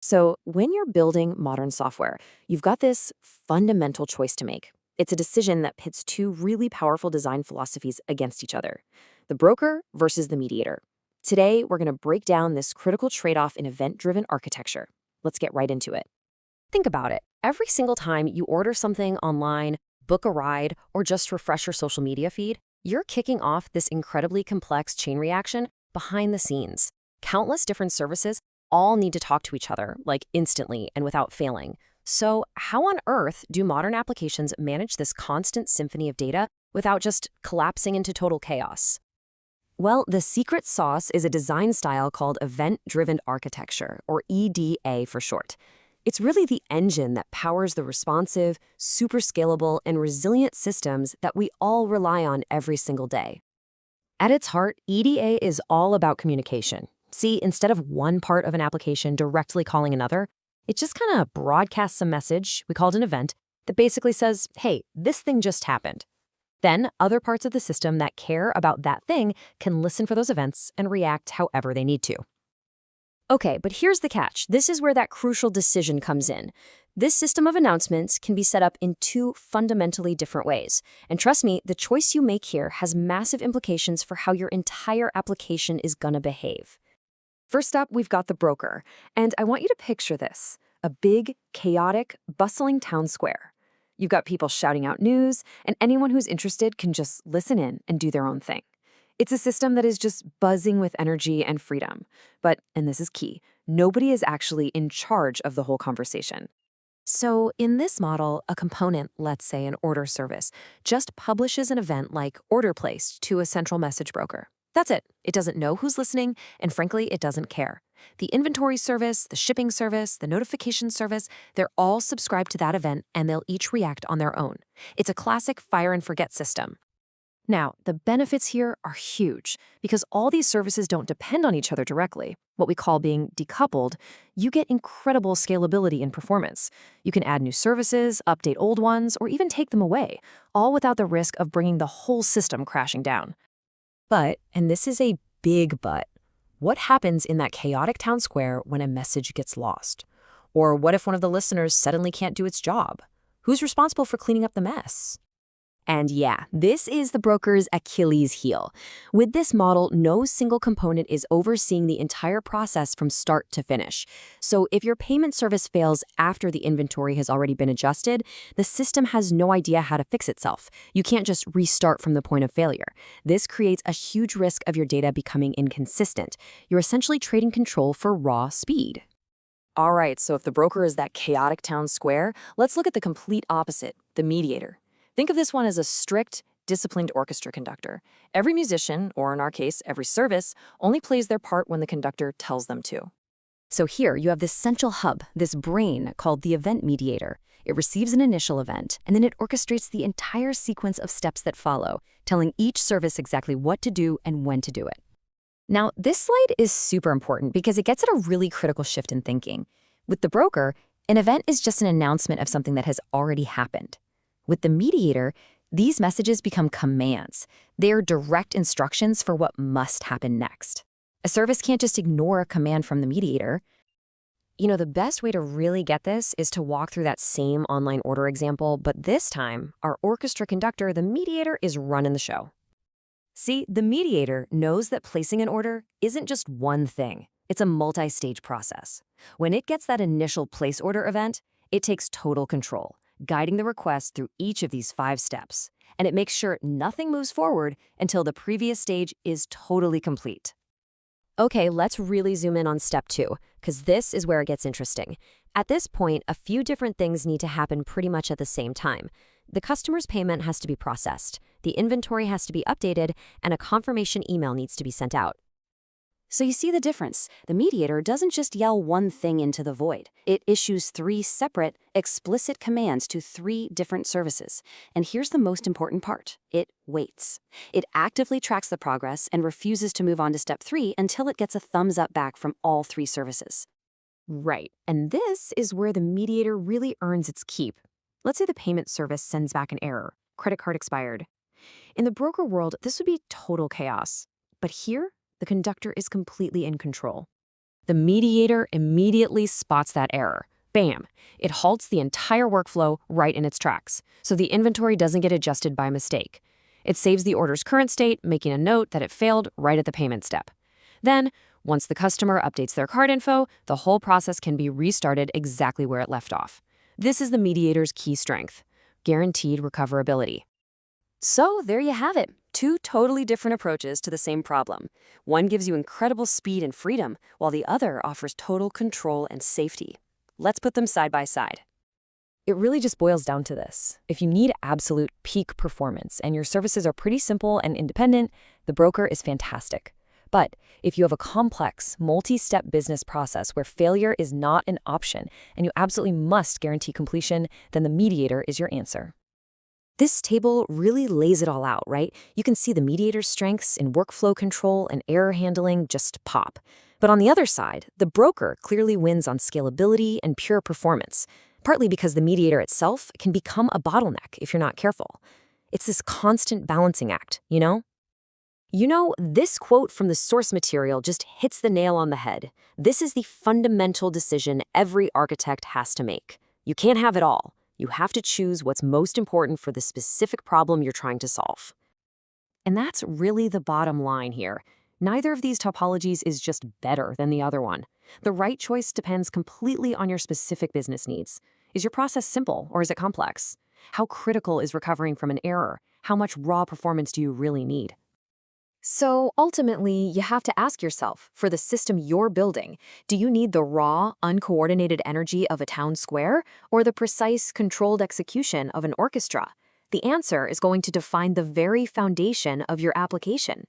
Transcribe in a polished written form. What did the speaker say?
So, when you're building modern software, you've got this fundamental choice to make. It's a decision that pits two really powerful design philosophies against each other: the broker versus the mediator. Today, we're going to break down this critical trade off in event driven architecture. Let's get right into it. Think about it. Every single time you order something online, book a ride, or just refresh your social media feed, you're kicking off this incredibly complex chain reaction behind the scenes. Countless different services all need to talk to each other, like instantly and without failing. So, how on earth do modern applications manage this constant symphony of data without just collapsing into total chaos? Well, the secret sauce is a design style called event-driven architecture, or EDA for short. It's really the engine that powers the responsive, super scalable, and resilient systems that we all rely on every single day. At its heart, EDA is all about communication. See, instead of one part of an application directly calling another, it just kind of broadcasts a message, we call it an event, that basically says, hey, this thing just happened. Then other parts of the system that care about that thing can listen for those events and react however they need to. Okay, but here's the catch. This is where that crucial decision comes in. This system of announcements can be set up in two fundamentally different ways. And trust me, the choice you make here has massive implications for how your entire application is going to behave. First up, we've got the broker. And I want you to picture this: a big, chaotic, bustling town square. You've got people shouting out news, and anyone who's interested can just listen in and do their own thing. It's a system that is just buzzing with energy and freedom. But, and this is key, nobody is actually in charge of the whole conversation. So in this model, a component, let's say an order service, just publishes an event like order placed to a central message broker. That's it. It doesn't know who's listening, and frankly, it doesn't care. The inventory service, the shipping service, the notification service, they're all subscribed to that event, and they'll each react on their own. It's a classic fire and forget system. Now, the benefits here are huge. Because all these services don't depend on each other directly, what we call being decoupled, you get incredible scalability in performance. You can add new services, update old ones, or even take them away, all without the risk of bringing the whole system crashing down. But, and this is a big but, what happens in that chaotic town square when a message gets lost? Or what if one of the listeners suddenly can't do its job? Who's responsible for cleaning up the mess? And yeah, this is the broker's Achilles heel. With this model, no single component is overseeing the entire process from start to finish. So if your payment service fails after the inventory has already been adjusted, the system has no idea how to fix itself. You can't just restart from the point of failure. This creates a huge risk of your data becoming inconsistent. You're essentially trading control for raw speed. All right, so if the broker is that chaotic town square, let's look at the complete opposite, the mediator. Think of this one as a strict, disciplined orchestra conductor. Every musician, or in our case, every service, only plays their part when the conductor tells them to. So here you have this central hub, this brain called the event mediator. It receives an initial event, and then it orchestrates the entire sequence of steps that follow, telling each service exactly what to do and when to do it. Now, this slide is super important because it gets at a really critical shift in thinking. With the broker, an event is just an announcement of something that has already happened. With the mediator, these messages become commands. They are direct instructions for what must happen next. A service can't just ignore a command from the mediator. The best way to really get this is to walk through that same online order example, but this time, our orchestra conductor, the mediator, is running the show. See, the mediator knows that placing an order isn't just one thing. It's a multi-stage process. When it gets that initial place order event, it takes total control, guiding the request through each of these 5 steps. And it makes sure nothing moves forward until the previous stage is totally complete. Okay, let's really zoom in on step 2, because this is where it gets interesting. At this point, a few different things need to happen pretty much at the same time. The customer's payment has to be processed, the inventory has to be updated, and a confirmation email needs to be sent out. So you see the difference. The mediator doesn't just yell one thing into the void. It issues 3 separate, explicit commands to 3 different services. And here's the most important part. It waits. It actively tracks the progress and refuses to move on to step 3 until it gets a thumbs up back from all 3 services. Right. And this is where the mediator really earns its keep. Let's say the payment service sends back an error. Credit card expired. In the broker world, this would be total chaos. But here, the conductor is completely in control. The Mediator immediately spots that error. Bam! It halts the entire workflow right in its tracks, so the inventory doesn't get adjusted by mistake. It saves the order's current state, making a note that it failed right at the payment step. Then, once the customer updates their card info, the whole process can be restarted exactly where it left off. This is the Mediator's key strength: guaranteed recoverability. So there you have it. Two totally different approaches to the same problem. One gives you incredible speed and freedom, while the other offers total control and safety. Let's put them side by side. It really just boils down to this. If you need absolute peak performance and your services are pretty simple and independent, the broker is fantastic. But if you have a complex, multi-step business process where failure is not an option and you absolutely must guarantee completion, then the Mediator is your answer. This table really lays it all out, right? You can see the Mediator's strengths in workflow control and error handling just pop. But on the other side, the broker clearly wins on scalability and pure performance, partly because the Mediator itself can become a bottleneck if you're not careful. It's this constant balancing act, you know? This quote from the source material just hits the nail on the head. This is the fundamental decision every architect has to make. You can't have it all. You have to choose what's most important for the specific problem you're trying to solve. And that's really the bottom line here. Neither of these topologies is just better than the other one. The right choice depends completely on your specific business needs. Is your process simple or is it complex? How critical is recovering from an error? How much raw performance do you really need? So ultimately, you have to ask yourself, for the system you're building, do you need the raw, uncoordinated energy of a town square or the precise, controlled execution of an orchestra? The answer is going to define the very foundation of your application.